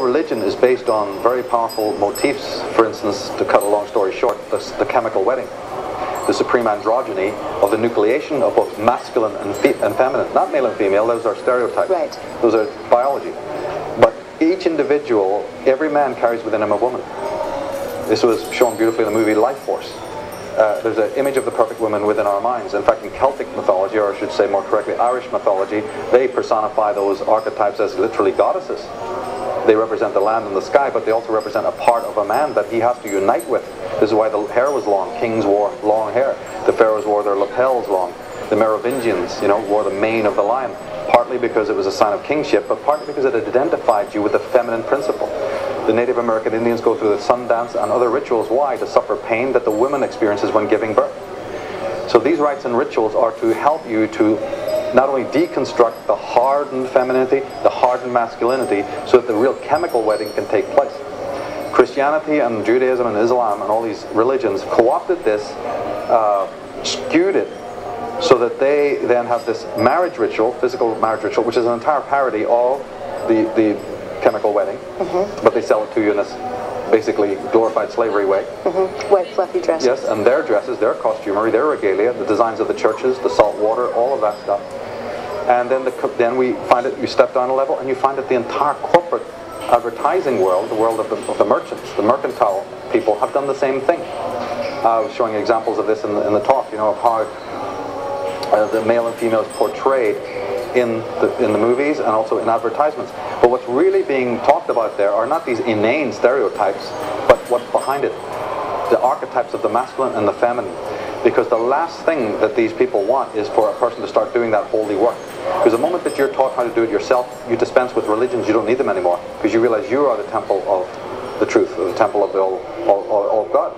religion is based on very powerful motifs. For instance, to cut a long story short, the chemical wedding, the supreme androgyny of the nucleation of both masculine and feminine. Not male and female, those are stereotypes. Right. Those are biology. But each individual, every man carries within him a woman. This was shown beautifully in the movie Life Force. There's an image of the perfect woman within our minds. In fact, in Celtic mythology, or I should say more correctly, Irish mythology, they personify those archetypes as literally goddesses. They represent the land and the sky, but they also represent a part of a man that he has to unite with. This is why the hair was long. Kings wore long hair. The pharaohs wore their lapels long. The Merovingians, wore the mane of the lion, partly because it was a sign of kingship, but partly because it identified you with the feminine principle. The Native American Indians go through the sun dance and other rituals. Why? To suffer pain that the woman experiences when giving birth. So these rites and rituals are to help you to not only deconstruct the hardened femininity, the hardened masculinity, so that the real chemical wedding can take place. Christianity and Judaism and Islam and all these religions co-opted this, skewed it, so that they then have this marriage ritual, physical marriage ritual, which is an entire parody of the chemical wedding, but they sell it to you in this basically glorified slavery way. White fluffy dresses. Yes, and their dresses, their costumery, their regalia, the designs of the churches, the salt water, all of that stuff. And then we find it, you step down a level, and you find that the entire corporate advertising world, the world of the merchants, the mercantile people, have done the same thing. I was showing examples of this in the talk, of how the male and female is portrayed in the movies and also in advertisements. But what's really being talked about there are not these inane stereotypes, but what's behind it, the archetypes of the masculine and the feminine. Because the last thing that these people want is for a person to start doing that holy work. Because the moment that you're taught how to do it yourself, you dispense with religions, you don't need them anymore. Because you realize you are the temple of the truth, or the temple of the all of God.